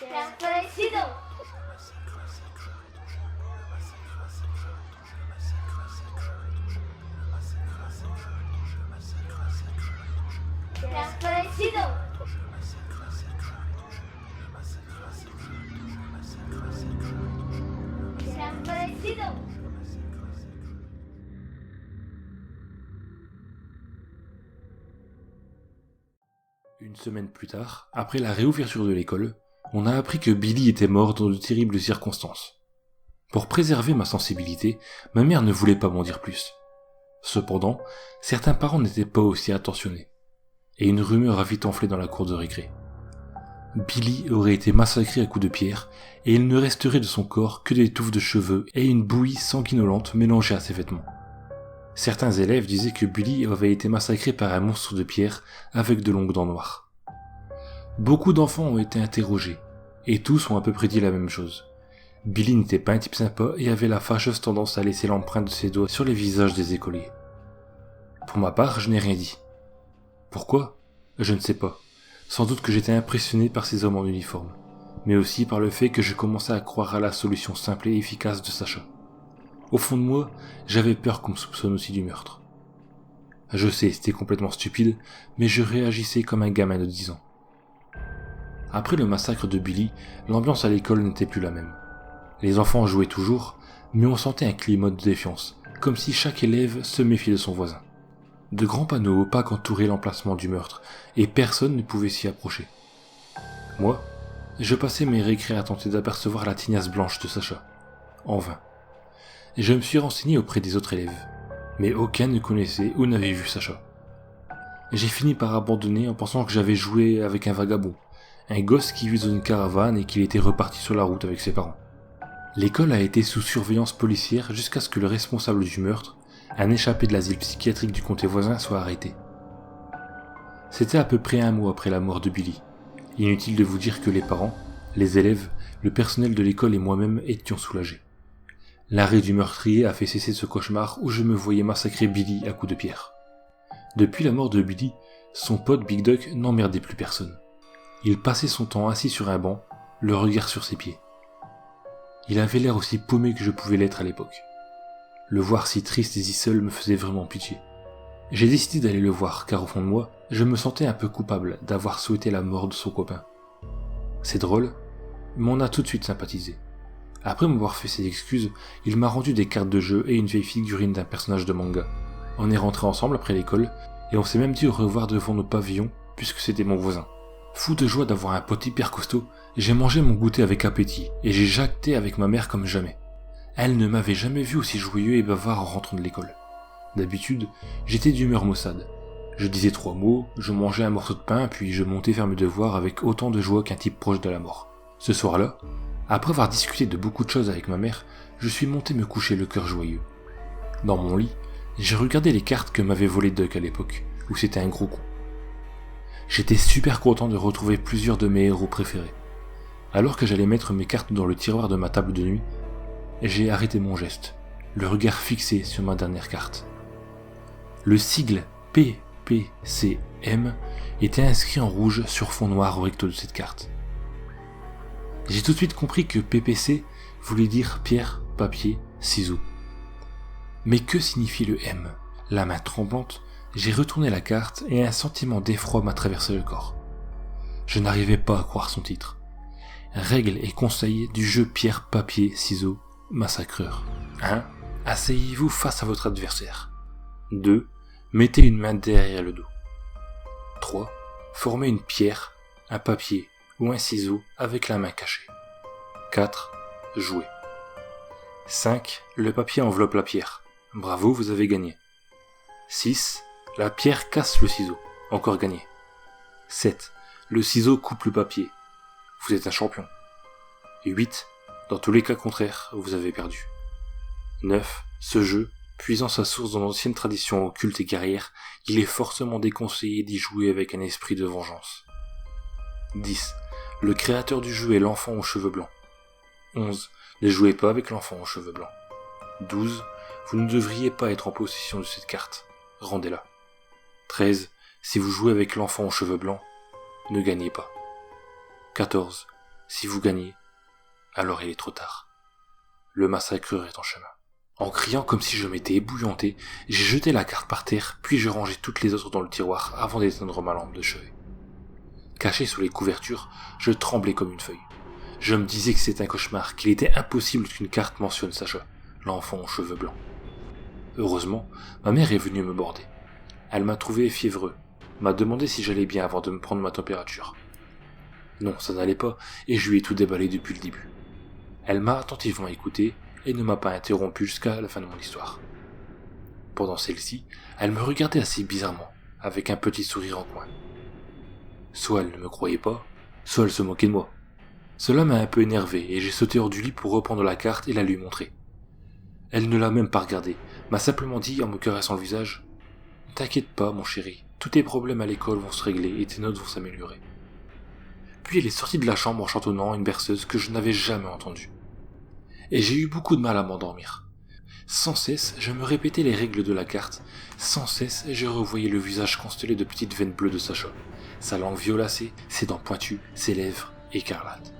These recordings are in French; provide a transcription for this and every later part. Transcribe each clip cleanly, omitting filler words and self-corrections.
Desaparecido. Desaparecido. Desaparecido. Une semaine plus tard, après la réouverture de l'école, on a appris que Billy était mort dans de terribles circonstances. Pour préserver ma sensibilité, ma mère ne voulait pas m'en dire plus. Cependant, certains parents n'étaient pas aussi attentionnés, et une rumeur a vite enflé dans la cour de récré. Billy aurait été massacré à coups de pierre, et il ne resterait de son corps que des touffes de cheveux et une bouillie sanguinolente mélangée à ses vêtements. Certains élèves disaient que Billy avait été massacré par un monstre de pierre avec de longues dents noires. Beaucoup d'enfants ont été interrogés, et tous ont à peu près dit la même chose. Billy n'était pas un type sympa et avait la fâcheuse tendance à laisser l'empreinte de ses doigts sur les visages des écoliers. Pour ma part, je n'ai rien dit. Pourquoi ? Je ne sais pas. Sans doute que j'étais impressionné par ces hommes en uniforme, mais aussi par le fait que je commençais à croire à la solution simple et efficace de Sacha. Au fond de moi, j'avais peur qu'on me soupçonne aussi du meurtre. Je sais, c'était complètement stupide, mais je réagissais comme un gamin de 10 ans. Après le massacre de Billy, l'ambiance à l'école n'était plus la même. Les enfants jouaient toujours, mais on sentait un climat de défiance, comme si chaque élève se méfiait de son voisin. De grands panneaux opaques entouraient l'emplacement du meurtre, et personne ne pouvait s'y approcher. Moi, je passais mes récrés à tenter d'apercevoir la tignasse blanche de Sacha. En vain. Je me suis renseigné auprès des autres élèves, mais aucun ne connaissait ou n'avait vu Sacha. J'ai fini par abandonner en pensant que j'avais joué avec un vagabond, un gosse qui vit dans une caravane et qu'il était reparti sur la route avec ses parents. L'école a été sous surveillance policière jusqu'à ce que le responsable du meurtre, un échappé de l'asile psychiatrique du comté voisin, soit arrêté. C'était à peu près un mois après la mort de Billy. Inutile de vous dire que les parents, les élèves, le personnel de l'école et moi-même étions soulagés. L'arrêt du meurtrier a fait cesser ce cauchemar où je me voyais massacrer Billy à coups de pierre. Depuis la mort de Billy, son pote Big Duck n'emmerdait plus personne. Il passait son temps assis sur un banc, le regard sur ses pieds. Il avait l'air aussi paumé que je pouvais l'être à l'époque. Le voir si triste et si seul me faisait vraiment pitié. J'ai décidé d'aller le voir car au fond de moi, je me sentais un peu coupable d'avoir souhaité la mort de son copain. C'est drôle, mais on a tout de suite sympathisé. Après m'avoir fait ses excuses, il m'a rendu des cartes de jeu et une vieille figurine d'un personnage de manga. On est rentrés ensemble après l'école, et on s'est même dit au revoir devant nos pavillons, puisque c'était mon voisin. Fou de joie d'avoir un pote hyper costaud, j'ai mangé mon goûter avec appétit, et j'ai jacté avec ma mère comme jamais. Elle ne m'avait jamais vu aussi joyeux et bavard en rentrant de l'école. D'habitude, j'étais d'humeur maussade. Je disais 3 mots, je mangeais un morceau de pain, puis je montais faire mes devoirs avec autant de joie qu'un type proche de la mort. Ce soir-là, après avoir discuté de beaucoup de choses avec ma mère, je suis monté me coucher le cœur joyeux. Dans mon lit, j'ai regardé les cartes que m'avait volées Duck à l'époque, où c'était un gros coup. J'étais super content de retrouver plusieurs de mes héros préférés. Alors que j'allais mettre mes cartes dans le tiroir de ma table de nuit, j'ai arrêté mon geste, le regard fixé sur ma dernière carte. Le sigle PPCM était inscrit en rouge sur fond noir au recto de cette carte. J'ai tout de suite compris que PPC voulait dire pierre, papier, ciseaux. Mais que signifie le M ? La main tremblante, j'ai retourné la carte et un sentiment d'effroi m'a traversé le corps. Je n'arrivais pas à croire son titre. Règles et conseils du jeu pierre, papier, ciseaux, massacreur. 1. Asseyez-vous face à votre adversaire. 2. Mettez une main derrière le dos. 3. Formez une pierre, un papier ou un ciseau avec la main cachée. 4. Jouez. 5. Le papier enveloppe la pierre. Bravo, vous avez gagné. 6. La pierre casse le ciseau. Encore gagné. 7. Le ciseau coupe le papier. Vous êtes un champion. 8. Dans tous les cas contraires, vous avez perdu. 9. Ce jeu, puisant sa source dans l'ancienne tradition occulte et guerrière, il est fortement déconseillé d'y jouer avec un esprit de vengeance. 10. Le créateur du jeu est l'enfant aux cheveux blancs. 11. Ne jouez pas avec l'enfant aux cheveux blancs. 12. Vous ne devriez pas être en possession de cette carte. Rendez-la. 13. Si vous jouez avec l'enfant aux cheveux blancs, ne gagnez pas. 14. Si vous gagnez, alors il est trop tard. Le massacreur est en chemin. En criant comme si je m'étais ébouillanté, j'ai jeté la carte par terre, puis je rangeai toutes les autres dans le tiroir avant d'éteindre ma lampe de chevet. Caché sous les couvertures, je tremblais comme une feuille. Je me disais que c'était un cauchemar, qu'il était impossible qu'une carte mentionne Sacha, l'enfant aux cheveux blancs. Heureusement, ma mère est venue me border. Elle m'a trouvé fiévreux, m'a demandé si j'allais bien avant de me prendre ma température. Non, ça n'allait pas, et je lui ai tout déballé depuis le début. Elle m'a attentivement écouté, et ne m'a pas interrompu jusqu'à la fin de mon histoire. Pendant celle-ci, elle me regardait assez bizarrement, avec un petit sourire en coin. Soit elle ne me croyait pas, soit elle se moquait de moi. Cela m'a un peu énervé, et j'ai sauté hors du lit pour reprendre la carte et la lui montrer. Elle ne l'a même pas regardée, m'a simplement dit en me caressant le visage « T'inquiète pas, mon chéri, tous tes problèmes à l'école vont se régler et tes notes vont s'améliorer. » Puis elle est sortie de la chambre en chantonnant une berceuse que je n'avais jamais entendue. Et j'ai eu beaucoup de mal à m'endormir. Sans cesse, je me répétais les règles de la carte, sans cesse, je revoyais le visage constellé de petites veines bleues de Sacha, sa langue violacée, ses dents pointues, ses lèvres écarlates.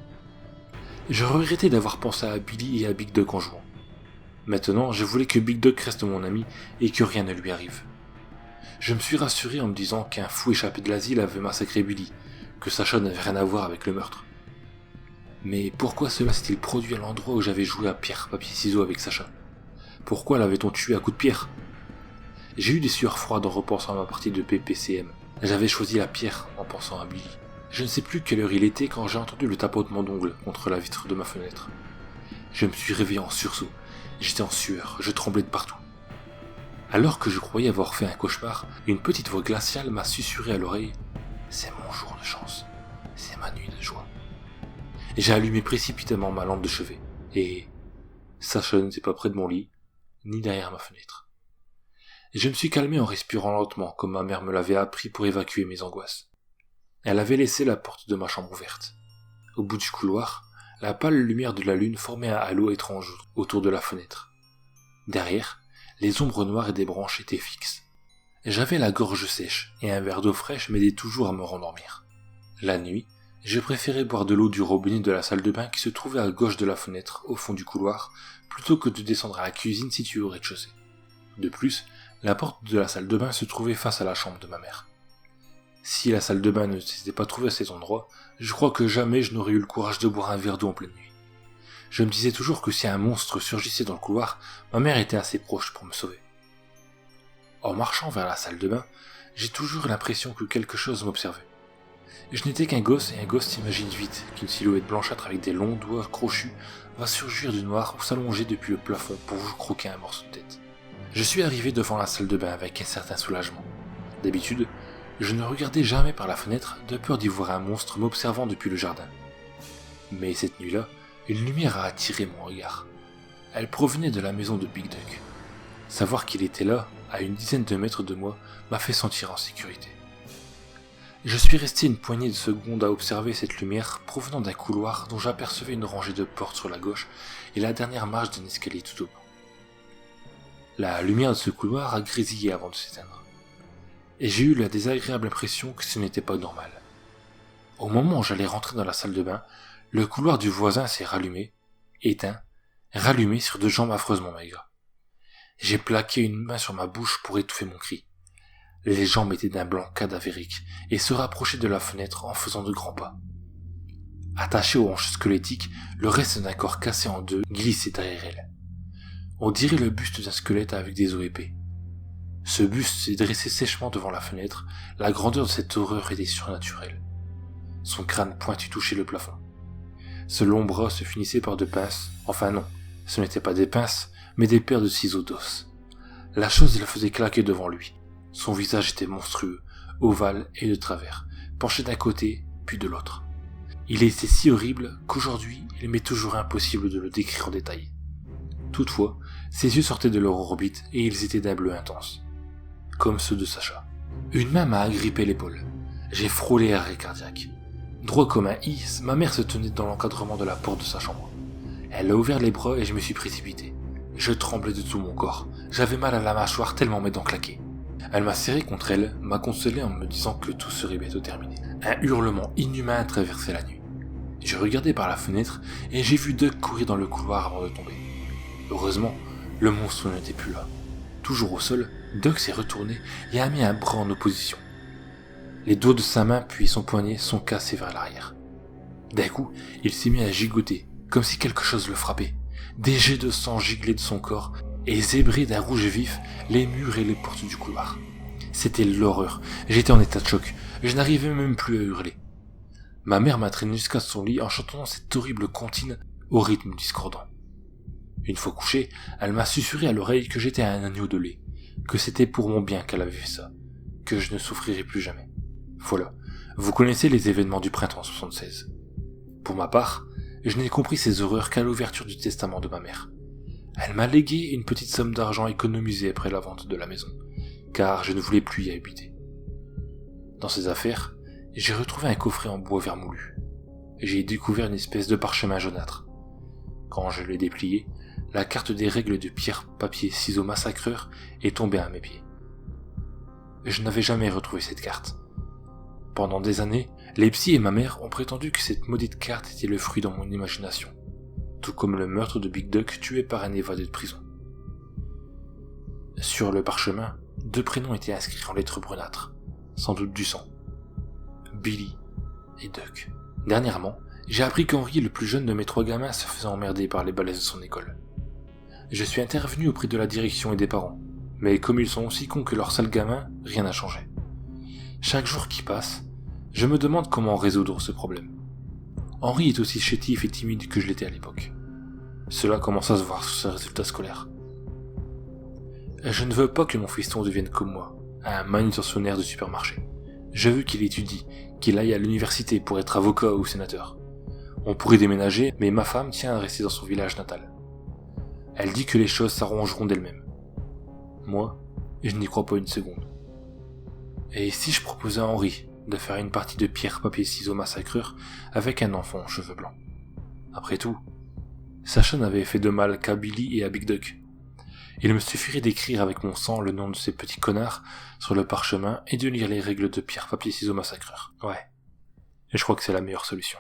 Je regrettais d'avoir pensé à Billy et à Big Duck en jouant. Maintenant, je voulais que Big Duck reste mon ami et que rien ne lui arrive. Je me suis rassuré en me disant qu'un fou échappé de l'asile avait massacré Billy, que Sacha n'avait rien à voir avec le meurtre. Mais pourquoi cela s'est-il produit à l'endroit où j'avais joué à pierre-papier-ciseaux avec Sacha ? Pourquoi l'avait-on tué à coups de pierre ? J'ai eu des sueurs froides en repensant à ma partie de PPCM. J'avais choisi la pierre en pensant à Billy. Je ne sais plus quelle heure il était quand j'ai entendu le tapotement d'ongles contre la vitre de ma fenêtre. Je me suis réveillé en sursaut. J'étais en sueur, je tremblais de partout. Alors que je croyais avoir fait un cauchemar, une petite voix glaciale m'a susurré à l'oreille « C'est mon jour de chance, c'est ma nuit de joie ». J'ai allumé précipitamment ma lampe de chevet, et Sacha n'était pas près de mon lit, ni derrière ma fenêtre. Je me suis calmé en respirant lentement, comme ma mère me l'avait appris pour évacuer mes angoisses. Elle avait laissé la porte de ma chambre ouverte. Au bout du couloir, la pâle lumière de la lune formait un halo étrange autour de la fenêtre. Derrière, les ombres noires et des branches étaient fixes. J'avais la gorge sèche, et un verre d'eau fraîche m'aidait toujours à me rendormir. La nuit, je préférais boire de l'eau du robinet de la salle de bain qui se trouvait à gauche de la fenêtre, au fond du couloir, plutôt que de descendre à la cuisine située au rez-de-chaussée. De plus, la porte de la salle de bain se trouvait face à la chambre de ma mère. Si la salle de bain ne s'était pas trouvée à cet endroit, je crois que jamais je n'aurais eu le courage de boire un verre d'eau en pleine nuit. Je me disais toujours que si un monstre surgissait dans le couloir, ma mère était assez proche pour me sauver. En marchant vers la salle de bain, j'ai toujours l'impression que quelque chose m'observait. Je n'étais qu'un gosse, et un gosse s'imagine vite qu'une silhouette blanchâtre avec des longs doigts crochus va surgir du noir ou s'allonger depuis le plafond pour vous croquer un morceau de tête. Je suis arrivé devant la salle de bain avec un certain soulagement. D'habitude, je ne regardais jamais par la fenêtre de peur d'y voir un monstre m'observant depuis le jardin. Mais cette nuit-là, une lumière a attiré mon regard. Elle provenait de la maison de Big Duck. Savoir qu'il était là, à une dizaine de mètres de moi, m'a fait sentir en sécurité. Je suis resté une poignée de secondes à observer cette lumière provenant d'un couloir dont j'apercevais une rangée de portes sur la gauche et la dernière marche d'un escalier tout au bout. La lumière de ce couloir a grésillé avant de s'éteindre. Et j'ai eu la désagréable impression que ce n'était pas normal. Au moment où j'allais rentrer dans la salle de bain, le couloir du voisin s'est rallumé, éteint, rallumé sur deux jambes affreusement maigres. J'ai plaqué une main sur ma bouche pour étouffer mon cri. Les jambes étaient d'un blanc cadavérique et se rapprochaient de la fenêtre en faisant de grands pas. Attaché aux hanches squelettiques, le reste d'un corps cassé en deux glissait derrière elle. On dirait le buste d'un squelette avec des os épais. Ce buste s'est dressé sèchement devant la fenêtre, la grandeur de cette horreur était surnaturelle. Son crâne pointu touchait le plafond. Ce long bras se finissait par deux pinces, enfin non, ce n'étaient pas des pinces, mais des paires de ciseaux d'os. La chose la faisait claquer devant lui. Son visage était monstrueux, ovale et de travers, penché d'un côté, puis de l'autre. Il était si horrible qu'aujourd'hui, il m'est toujours impossible de le décrire en détail. Toutefois, ses yeux sortaient de leur orbite et ils étaient d'un bleu intense, comme ceux de Sacha. Une main m'a agrippé l'épaule. J'ai frôlé arrêt cardiaque. Droit comme un I, ma mère se tenait dans l'encadrement de la porte de sa chambre. Elle a ouvert les bras et je me suis précipité. Je tremblais de tout mon corps. J'avais mal à la mâchoire tellement mes dents claquaient. Elle m'a serré contre elle, m'a consolé en me disant que tout serait bientôt terminé. Un hurlement inhumain traversait la nuit. J'ai regardé par la fenêtre et j'ai vu Doug courir dans le couloir avant de tomber. Heureusement, le monstre n'était plus là. Toujours au sol, Doug s'est retourné et a mis un bras en opposition. Les doigts de sa main puis son poignet sont cassés vers l'arrière. D'un coup, il s'est mis à gigoter, comme si quelque chose le frappait. Des jets de sang giglaient de son corps et zébraient d'un rouge vif les murs et les portes du couloir. C'était l'horreur. J'étais en état de choc. Je n'arrivais même plus à hurler. Ma mère m'a traîné jusqu'à son lit en chantant cette horrible comptine au rythme discordant. Une fois couchée, elle m'a susurré à l'oreille que j'étais un agneau de lait, que c'était pour mon bien qu'elle avait fait ça, que je ne souffrirais plus jamais. Voilà, vous connaissez les événements du printemps 76. Pour ma part, je n'ai compris ces horreurs qu'à l'ouverture du testament de ma mère. Elle m'a légué une petite somme d'argent économisée après la vente de la maison, car je ne voulais plus y habiter. Dans ces affaires, j'ai retrouvé un coffret en bois vermoulu. J'ai découvert une espèce de parchemin jaunâtre. Quand je l'ai déplié, la carte des règles de pierre, papier, ciseaux massacreur est tombée à mes pieds. Je n'avais jamais retrouvé cette carte. Pendant des années, les psys et ma mère ont prétendu que cette maudite carte était le fruit dans mon imagination, tout comme le meurtre de Big Duck tué par un évadé de prison. Sur le parchemin, 2 prénoms étaient inscrits en lettres brunâtres, sans doute du sang. Billy et Duck. Dernièrement, j'ai appris qu'Henri, le plus jeune de mes 3 gamins, se faisait emmerder par les balaises de son école. Je suis intervenu auprès de la direction et des parents, mais comme ils sont aussi cons que leurs sales gamins, rien n'a changé. Chaque jour qui passe, je me demande comment résoudre ce problème. Henri est aussi chétif et timide que je l'étais à l'époque. Cela commence à se voir sur ses résultats scolaires. Je ne veux pas que mon fiston devienne comme moi, un manutentionnaire de supermarché. Je veux qu'il étudie, qu'il aille à l'université pour être avocat ou sénateur. On pourrait déménager, mais ma femme tient à rester dans son village natal. Elle dit que les choses s'arrangeront d'elles-mêmes. Moi, je n'y crois pas une seconde. Et si je proposais à Henri de faire une partie de pierre, papier, ciseaux massacreur avec un enfant aux cheveux blancs? Après tout, Sacha n'avait fait de mal qu'à Billy et à Big Duck. Il me suffirait d'écrire avec mon sang le nom de ces petits connards sur le parchemin et de lire les règles de pierre, papier, ciseaux massacreur. Ouais. Et je crois que c'est la meilleure solution.